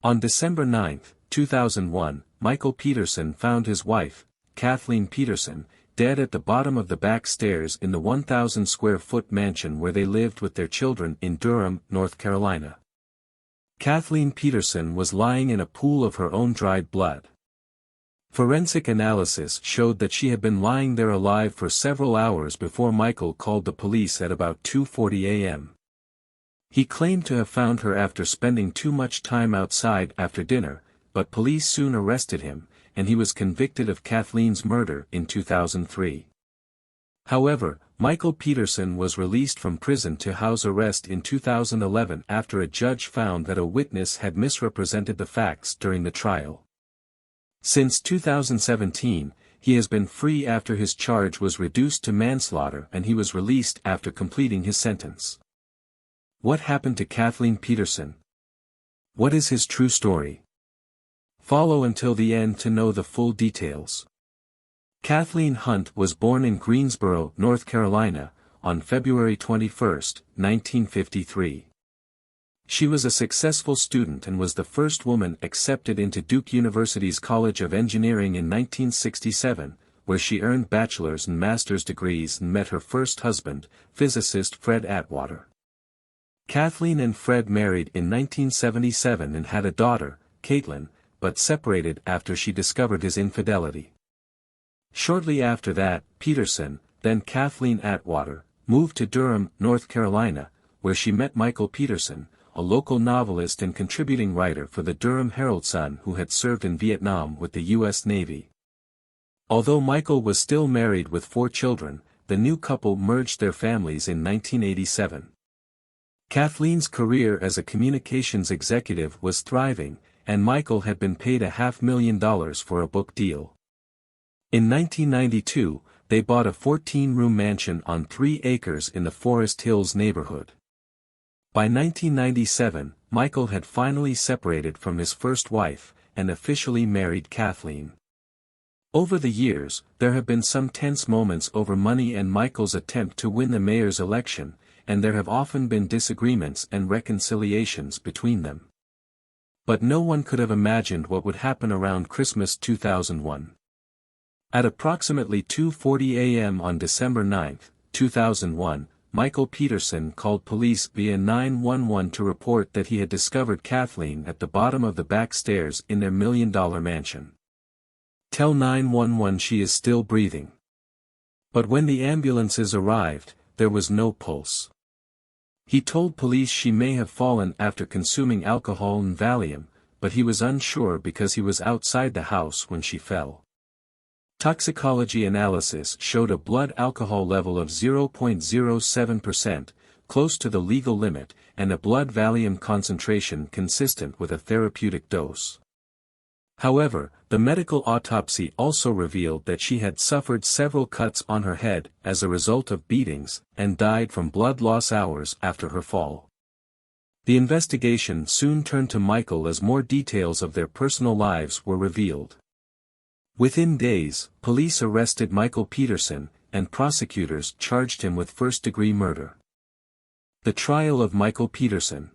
On December 9, 2001, Michael Peterson found his wife, Kathleen Peterson, dead at the bottom of the back stairs in the 1,000-square-foot mansion where they lived with their children in Durham, North Carolina. Kathleen Peterson was lying in a pool of her own dried blood. Forensic analysis showed that she had been lying there alive for several hours before Michael called the police at about 2:40 a.m. He claimed to have found her after spending too much time outside after dinner, but police soon arrested him, and he was convicted of Kathleen's murder in 2003. However, Michael Peterson was released from prison to house arrest in 2011 after a judge found that a witness had misrepresented the facts during the trial. Since 2017, he has been free after his charge was reduced to manslaughter and he was released after completing his sentence. What happened to Kathleen Peterson? What is his true story? Follow until the end to know the full details. Kathleen Hunt was born in Greensboro, North Carolina, on February 21, 1953. She was a successful student and was the first woman accepted into Duke University's College of Engineering in 1967, where she earned bachelor's and master's degrees and met her first husband, physicist Fred Atwater. Kathleen and Fred married in 1977 and had a daughter, Caitlin, but separated after she discovered his infidelity. Shortly after that, Peterson, then Kathleen Atwater, moved to Durham, North Carolina, where she met Michael Peterson, a local novelist and contributing writer for the Durham Herald-Sun who had served in Vietnam with the U.S. Navy. Although Michael was still married with 4 children, the new couple merged their families in 1987. Kathleen's career as a communications executive was thriving, and Michael had been paid $500,000 for a book deal. In 1992, they bought a 14-room mansion on 3 acres in the Forest Hills neighborhood. By 1997, Michael had finally separated from his first wife, and officially married Kathleen. Over the years, there have been some tense moments over money and Michael's attempt to win the mayor's election, and there have often been disagreements and reconciliations between them. But no one could have imagined what would happen around Christmas 2001. At approximately 2:40 a.m. on December 9, 2001, Michael Peterson called police via 911 to report that he had discovered Kathleen at the bottom of the back stairs in their $1 million mansion. "Tell 911 she is still breathing." But when the ambulances arrived, there was no pulse. He told police she may have fallen after consuming alcohol and Valium, but he was unsure because he was outside the house when she fell. Toxicology analysis showed a blood alcohol level of 0.07%, close to the legal limit, and a blood Valium concentration consistent with a therapeutic dose. However, the medical autopsy also revealed that she had suffered several cuts on her head as a result of beatings, and died from blood loss hours after her fall. The investigation soon turned to Michael as more details of their personal lives were revealed. Within days, police arrested Michael Peterson, and prosecutors charged him with first-degree murder. The trial of Michael Peterson.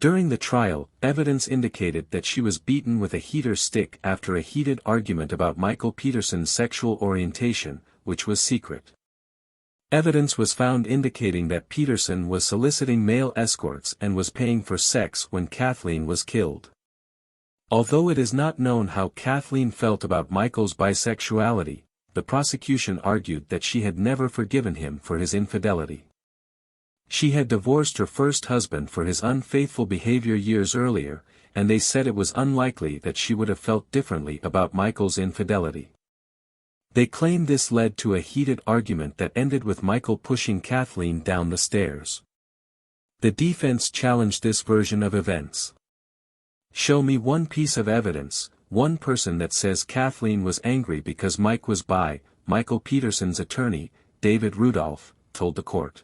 During the trial, evidence indicated that she was beaten with a heater stick after a heated argument about Michael Peterson's sexual orientation, which was secret. Evidence was found indicating that Peterson was soliciting male escorts and was paying for sex when Kathleen was killed. Although it is not known how Kathleen felt about Michael's bisexuality, the prosecution argued that she had never forgiven him for his infidelity. She had divorced her first husband for his unfaithful behavior years earlier, and they said it was unlikely that she would have felt differently about Michael's infidelity. They claimed this led to a heated argument that ended with Michael pushing Kathleen down the stairs. The defense challenged this version of events. "Show me one piece of evidence, one person that says Kathleen was angry because Mike was bi," Michael Peterson's attorney, David Rudolph, told the court.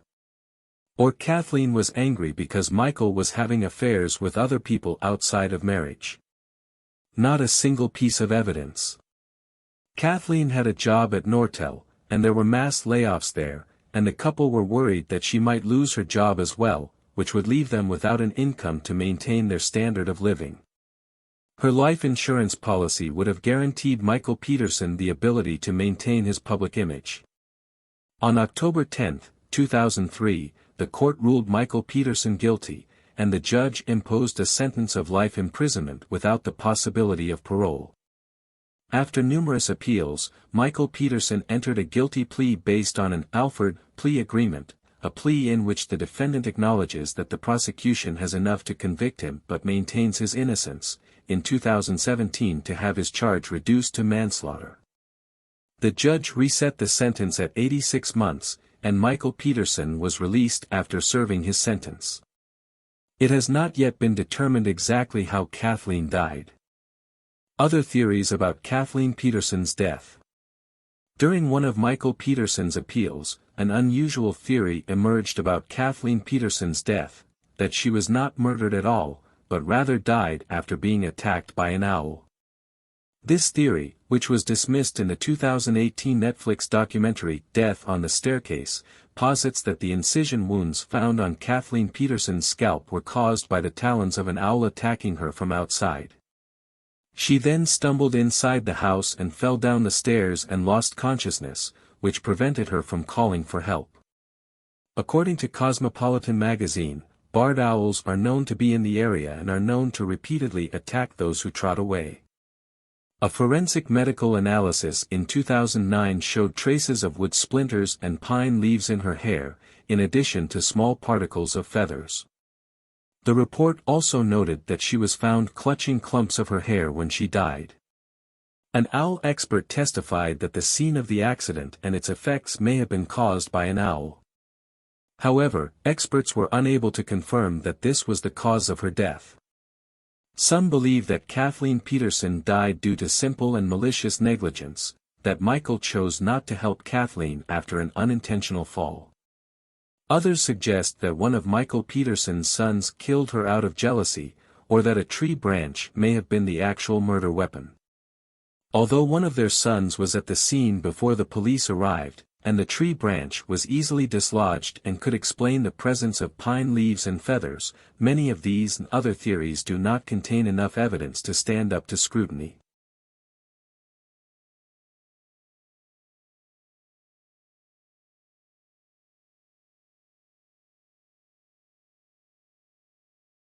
"Or Kathleen was angry because Michael was having affairs with other people outside of marriage." Not a single piece of evidence. Kathleen had a job at Nortel, and there were mass layoffs there, and the couple were worried that she might lose her job as well, which would leave them without an income to maintain their standard of living. Her life insurance policy would have guaranteed Michael Peterson the ability to maintain his public image. On October 10, 2003, the court ruled Michael Peterson guilty, and the judge imposed a sentence of life imprisonment without the possibility of parole. After numerous appeals, Michael Peterson entered a guilty plea based on an unanswered plea agreement, a plea in which the defendant acknowledges that the prosecution has enough to convict him but maintains his innocence, in 2017 to have his charge reduced to manslaughter. The judge reset the sentence at 86 months, and Michael Peterson was released after serving his sentence. It has not yet been determined exactly how Kathleen died. Other theories about Kathleen Peterson's death. During one of Michael Peterson's appeals, an unusual theory emerged about Kathleen Peterson's death, that she was not murdered at all, but rather died after being attacked by an owl. This theory, which was dismissed in the 2018 Netflix documentary Death on the Staircase, posits that the incision wounds found on Kathleen Peterson's scalp were caused by the talons of an owl attacking her from outside. She then stumbled inside the house and fell down the stairs and lost consciousness, which prevented her from calling for help. According to Cosmopolitan magazine, barred owls are known to be in the area and are known to repeatedly attack those who trot away. A forensic medical analysis in 2009 showed traces of wood splinters and pine leaves in her hair, in addition to small particles of feathers. The report also noted that she was found clutching clumps of her hair when she died. An owl expert testified that the scene of the accident and its effects may have been caused by an owl. However, experts were unable to confirm that this was the cause of her death. Some believe that Kathleen Peterson died due to simple and malicious negligence, that Michael chose not to help Kathleen after an unintentional fall. Others suggest that one of Michael Peterson's sons killed her out of jealousy, or that a tree branch may have been the actual murder weapon. Although one of their sons was at the scene before the police arrived, and the tree branch was easily dislodged and could explain the presence of pine leaves and feathers, many of these and other theories do not contain enough evidence to stand up to scrutiny.